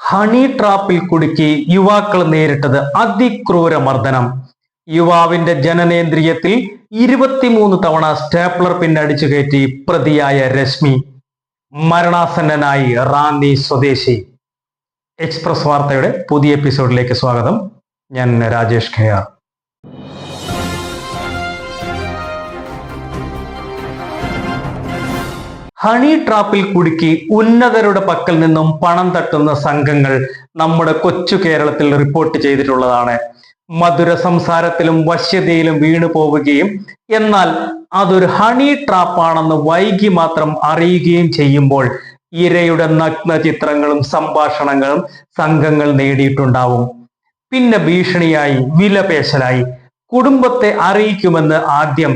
Honey ട്രാപ്പിൽ കുടുക്കി യുവാക്കൾ നേരിട്ടത് അതിക്രൂര മർദ്ദനം. യുവാവിന്റെ ജനനേന്ദ്രിയത്തിൽ 23 തവണ സ്റ്റേപ്ലർ പിന്നടിച്ചു കയറ്റി പ്രതിയായ രശ്മി. മരണാസന്നനായി റാന്നി സ്വദേശി. എക്സ്പ്രസ് വാർത്തയുടെ പുതിയ എപ്പിസോഡിലേക്ക് സ്വാഗതം. ഞാൻ രാജേഷ് ഖയാർ. ഹണി ട്രാപ്പിൽ കുടുക്കി ഉന്നതരുടെ പക്കൽ നിന്നും പണം തട്ടുന്ന സംഘങ്ങൾ നമ്മുടെ കൊച്ചു കേരളത്തിൽ റിപ്പോർട്ട് ചെയ്തിട്ടുള്ളതാണ്. മധുര സംസാരത്തിലും വശ്യതയിലും വീണു പോവുകയും എന്നാൽ അതൊരു ഹണി ട്രാപ്പാണെന്ന് വൈകി മാത്രം അറിയുകയും ചെയ്യുമ്പോൾ ഇരയുടെ നഗ്ന ചിത്രങ്ങളും സംഭാഷണങ്ങളും സംഘങ്ങൾ നേടിയിട്ടുണ്ടാവും. പിന്നെ ഭീഷണിയായി, വിലപേശലായി, കുടുംബത്തെ അറിയിക്കുമെന്ന് ആദ്യം,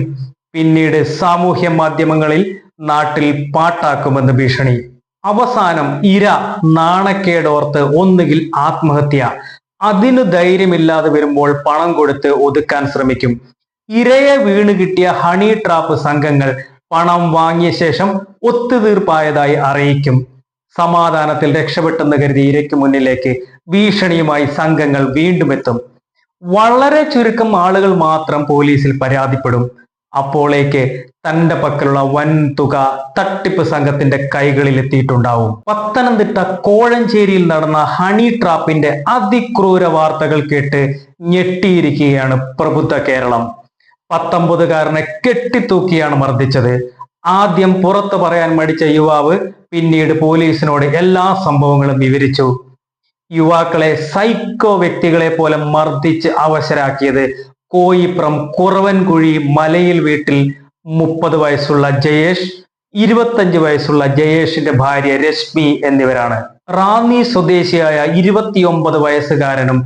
പിന്നീട് സാമൂഹ്യ മാധ്യമങ്ങളിൽ നാട്ടിൽ പാട്ടാക്കുമെന്ന് ഭീഷണി. അവസാനം ഇര നാണക്കേടോർത്ത് ഒന്നുകിൽ ആത്മഹത്യ, അതിനു ധൈര്യമില്ലാതെ വരുമ്പോൾ പണം കൊടുത്ത് ഒതുക്കാൻ ശ്രമിക്കും. ഇരയെ വീണ് കിട്ടിയ ഹണി ട്രാപ്പ് സംഘങ്ങൾ പണം വാങ്ങിയ ശേഷം ഒത്തുതീർപ്പായതായി അറിയിക്കും. സമാധാനത്തിൽ രക്ഷപ്പെട്ടെന്ന് കരുതി ഇരയ്ക്ക് മുന്നിലേക്ക് ഭീഷണിയുമായി സംഘങ്ങൾ വീണ്ടും എത്തും. വളരെ ചുരുക്കം ആളുകൾ മാത്രം പോലീസിൽ പരാതിപ്പെടും. അപ്പോഴേക്ക് തന്റെ പക്കലുള്ള വൻ തുക തട്ടിപ്പ് സംഘത്തിന്റെ കൈകളിൽ എത്തിയിട്ടുണ്ടാവും. പത്തനംതിട്ട കോഴഞ്ചേരിയിൽ നടന്ന ഹണി ട്രാപ്പിന്റെ അതിക്രൂര വാർത്തകൾ കേട്ട് ഞെട്ടിയിരിക്കുകയാണ് പ്രബുദ്ധ കേരളം. 19കാരനെ കെട്ടിത്തൂക്കിയാണ് മർദ്ദിച്ചത്. ആദ്യം പുറത്തു പറയാൻ മടിച്ച യുവാവ് പിന്നീട് പോലീസിനോട് എല്ലാ സംഭവങ്ങളും വിവരിച്ചു. യുവാക്കളെ സൈക്കോ വ്യക്തികളെ പോലെ മർദ്ദിച്ച് അവശരാക്കിയത് കോയിപ്രം കുറവൻകുഴി മലയിൽ വീട്ടിൽ 30 വയസ്സുള്ള ജയേഷ്, 25 വയസ്സുള്ള ജയേഷിന്റെ ഭാര്യ രശ്മി എന്നിവരാണ്. റാന്നി സ്വദേശിയായ 29 വയസ്സുകാരനും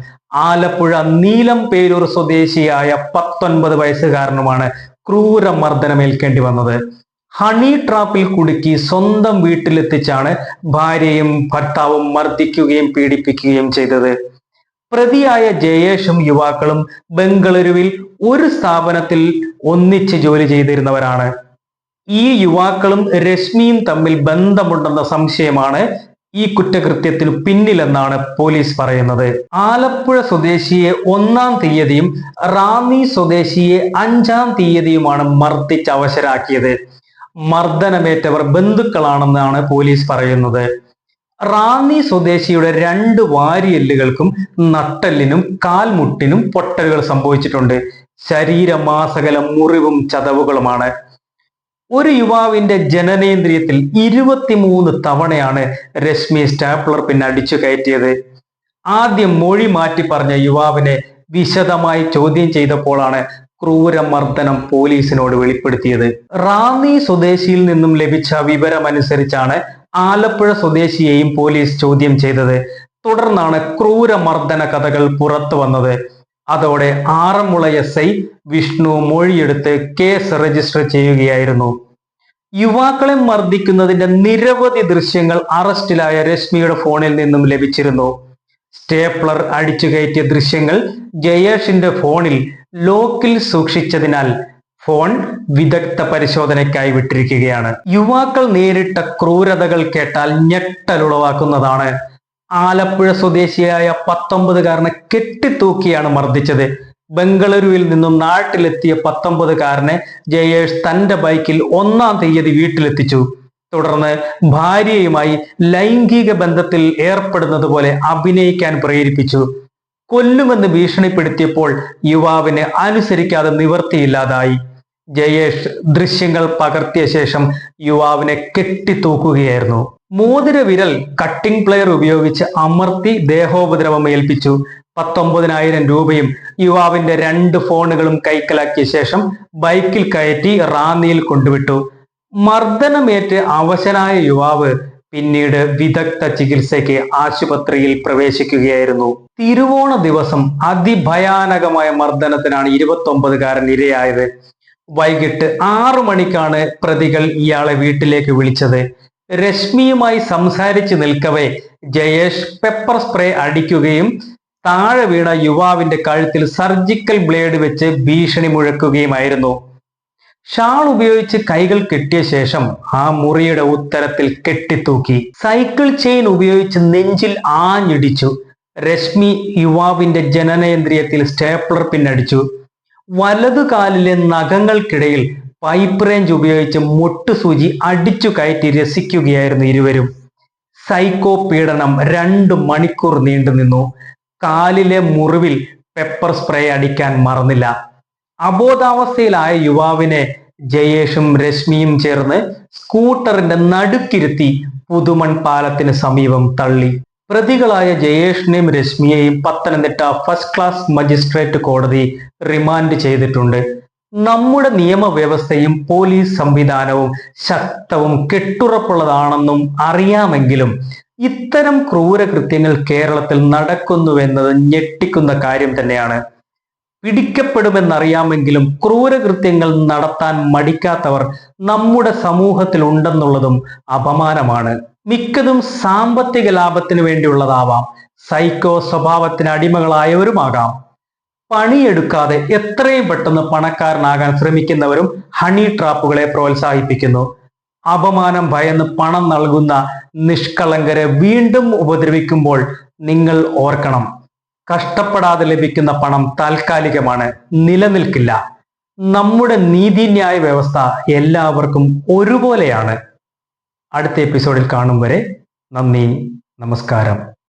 ആലപ്പുഴ നീലംപേരൂർ സ്വദേശിയായ 19 വയസ്സുകാരനുമാണ് ക്രൂര മർദ്ദനമേൽക്കേണ്ടി വന്നത്. ഹണി ട്രാപ്പിൽ കുടുക്കി സ്വന്തം വീട്ടിലെത്തിച്ചാണ് ഭാര്യയും ഭർത്താവും മർദ്ദിക്കുകയും പീഡിപ്പിക്കുകയും ചെയ്തത്. പ്രതിയായ ജയേഷും യുവാക്കളും ബംഗളൂരുവിൽ ഒരു സ്ഥാപനത്തിൽ ഒന്നിച്ച് ജോലി ചെയ്തിരുന്നവരാണ്. ഈ യുവാക്കളും രശ്മിയും തമ്മിൽ ബന്ധമുണ്ടെന്ന സംശയമാണ് ഈ കുറ്റകൃത്യത്തിനു പിന്നിലെന്നാണ് പോലീസ് പറയുന്നത്. ആലപ്പുഴ സ്വദേശിയെ 1-ാം തീയതിയും റാന്നി സ്വദേശിയെ 5-ാം തീയതിയുമാണ് മർദ്ദിച്ച് അവശരാക്കിയത്. മർദ്ദനമേറ്റവർ ബന്ധുക്കളാണെന്നാണ് പോലീസ് പറയുന്നത്. റാന്നി സ്വദേശിയുടെ 2 വാരിയെല്ലുകൾക്കും നട്ടെല്ലിനും കാൽമുട്ടിനും പൊട്ടലുകൾ സംഭവിച്ചിട്ടുണ്ട്. ശരീരമാസകലം മുറിവും ചതവുകളുമാണ്. ഒരു യുവാവിന്റെ ജനനേന്ദ്രിയത്തിൽ 23 തവണയാണ് രശ്മി സ്റ്റാപ്ലർ പിന്നടിച്ചു കയറ്റിയത്. ആദ്യം മൊഴി മാറ്റി പറഞ്ഞ യുവാവിനെ വിശദമായി ചോദ്യം ചെയ്തപ്പോഴാണ് ക്രൂരമർദ്ദനം പോലീസിനോട് വെളിപ്പെടുത്തിയത്. റാന്നി സ്വദേശിയിൽ നിന്നും ലഭിച്ച വിവരമനുസരിച്ചാണ് ആലപ്പുഴ സ്വദേശിയെയും പോലീസ് ചോദ്യം ചെയ്തത്. തുടർന്നാണ് ക്രൂരമർദ്ദന കഥകൾ പുറത്തു വന്നത്. അതോടെ ആറന്മുള SI വിഷ്ണു മൊഴിയെടുത്ത് കേസ് രജിസ്റ്റർ ചെയ്യുകയായിരുന്നു. യുവാക്കളെ മർദ്ദിക്കുന്നതിന്റെ നിരവധി ദൃശ്യങ്ങൾ അറസ്റ്റിലായ രശ്മിയുടെ ഫോണിൽ നിന്നും ലഭിച്ചിരുന്നു. സ്റ്റേപ്ലർ അടിച്ചു കയറ്റിയ ദൃശ്യങ്ങൾ ജയേഷിന്റെ ഫോണിൽ ലോക്കിൽ സൂക്ഷിച്ചതിനാൽ ഫോൺ വിദഗ്ധ പരിശോധനയ്ക്കായി വിട്ടിരിക്കുകയാണ്. യുവാക്കൾ നേരിട്ട ക്രൂരതകൾ കേട്ടാൽ ഞെട്ടലുളവാക്കുന്നതാണ്. ആലപ്പുഴ സ്വദേശിയായ 19കാരനെ കെട്ടിത്തൂക്കിയാണ് മർദ്ദിച്ചത്. ബംഗളൂരുവിൽ നിന്നും നാട്ടിലെത്തിയ 19കാരനെ ജയേഷ് തന്റെ ബൈക്കിൽ 1-ാം തീയതി വീട്ടിലെത്തിച്ചു. തുടർന്ന് ഭാര്യയുമായി ലൈംഗിക ബന്ധത്തിൽ ഏർപ്പെടുന്നത് പോലെ അഭിനയിക്കാൻ പ്രേരിപ്പിച്ചു. കൊല്ലുമെന്ന് ഭീഷണിപ്പെടുത്തിയപ്പോൾ യുവാവിന് അനുസരിക്കാതെ നിവർത്തിയില്ലാതായി. ജയേഷ് ദൃശ്യങ്ങൾ പകർത്തിയ ശേഷം യുവാവിനെ കെട്ടിത്തൂക്കുകയായിരുന്നു. മോതിര വിരൽ കട്ടിംഗ് പ്ലെയർ ഉപയോഗിച്ച് അമർത്തി ദേഹോപദ്രവം ഏൽപ്പിച്ചു. 19,000 രൂപയും യുവാവിന്റെ 2 ഫോണുകളും കൈക്കലാക്കിയ ശേഷം ബൈക്കിൽ കയറ്റി റാന്നിയിൽ കൊണ്ടുവിട്ടു. മർദ്ദനമേറ്റ് അവശനായ യുവാവ് പിന്നീട് വിദഗ്ധ ചികിത്സയ്ക്ക് ആശുപത്രിയിൽ പ്രവേശിക്കുകയായിരുന്നു. തിരുവോണ ദിവസം അതിഭയാനകമായ മർദ്ദനത്തിനാണ് 29കാരൻ ഇരയായത്. വൈകിട്ട് 6 മണിക്കാണ് പ്രതികൾ ഇയാളെ വീട്ടിലേക്ക് വിളിച്ചത്. രശ്മിയുമായി സംസാരിച്ചു നിൽക്കവേ ജയേഷ് പെപ്പർ സ്പ്രേ അടിക്കുകയും താഴെ വീണ യുവാവിന്റെ കഴുത്തിൽ സർജിക്കൽ ബ്ലേഡ് വെച്ച് ഭീഷണി മുഴക്കുകയുമായിരുന്നു. ഷാൾ ഉപയോഗിച്ച് കൈകൾ കെട്ടിയ ശേഷം ആ മുറിയുടെ ഉത്തരത്തിൽ കെട്ടിത്തൂക്കി. സൈക്കിൾ ചെയിൻ ഉപയോഗിച്ച് നെഞ്ചിൽ ആഞ്ഞിടിച്ചു. രശ്മി യുവാവിന്റെ ജനനേന്ദ്രിയത്തിൽ സ്റ്റേപ്ലർ പിന്നടിച്ചു. വലതുകാലിലെ നഖങ്ങൾക്കിടയിൽ പൈപ്പ് റേഞ്ച് ഉപയോഗിച്ച് മുട്ടുസൂചി അടിച്ചു കയറ്റി രസിക്കുകയായിരുന്നു ഇരുവരും. സൈക്കോ പീഡനം 2 മണിക്കൂർ നീണ്ടുനിന്നു. കാലിലെ മുറിവിൽ പെപ്പർ സ്പ്രേ അടിക്കാൻ മറന്നില്ല. അബോധാവസ്ഥയിലായ യുവാവിനെ ജയേഷും രശ്മിയും ചേർന്ന് സ്കൂട്ടറിന്റെ നടുക്കിരുത്തി പുതുമൺ പാലത്തിന് സമീപം തള്ളി. പ്രതികളായ ജയേഷിനെയും രശ്മിയെയും പത്തനംതിട്ട ഫസ്റ്റ് ക്ലാസ് മജിസ്ട്രേറ്റ് കോടതി റിമാൻഡ് ചെയ്തിട്ടുണ്ട്. നമ്മുടെ നിയമവ്യവസ്ഥയും പോലീസ് സംവിധാനവും ശക്തവും കെട്ടുറപ്പുള്ളതാണെന്നും അറിയാമെങ്കിലും ഇത്തരം ക്രൂരകൃത്യങ്ങൾ കേരളത്തിൽ നടക്കുന്നുവെന്നത് ഞെട്ടിക്കുന്ന കാര്യം തന്നെയാണ്. പിടിക്കപ്പെടുമെന്നറിയാമെങ്കിലും ക്രൂരകൃത്യങ്ങൾ നടത്താൻ മടിക്കാത്തവർ നമ്മുടെ സമൂഹത്തിൽ ഉണ്ടെന്നുള്ളതും അപമാനമാണ്. മിക്കതും സാമ്പത്തിക ലാഭത്തിന് വേണ്ടിയുള്ളതാവാം. സൈക്കോ സ്വഭാവത്തിന് അടിമകളായവരുമാകാം. പണിയെടുക്കാതെ എത്രയും പെട്ടെന്ന് പണക്കാരനാകാൻ ശ്രമിക്കുന്നവരും ഹണി ട്രാപ്പുകളെ പ്രോത്സാഹിപ്പിക്കുന്നു. അപമാനം ഭയന്ന് പണം നൽകുന്ന നിഷ്കളങ്കരെ വീണ്ടും ഉപദ്രവിക്കുമ്പോൾ നിങ്ങൾ ഓർക്കണം, കഷ്ടപ്പെടാതെ ലഭിക്കുന്ന പണം താൽക്കാലികമാണ്, നിലനിൽക്കില്ല. നമ്മുടെ നീതിന്യായ വ്യവസ്ഥ എല്ലാവർക്കും ഒരുപോലെയാണ്. അടുത്ത എപ്പിസോഡിൽ കാണും വരെ നന്ദി, നമസ്കാരം.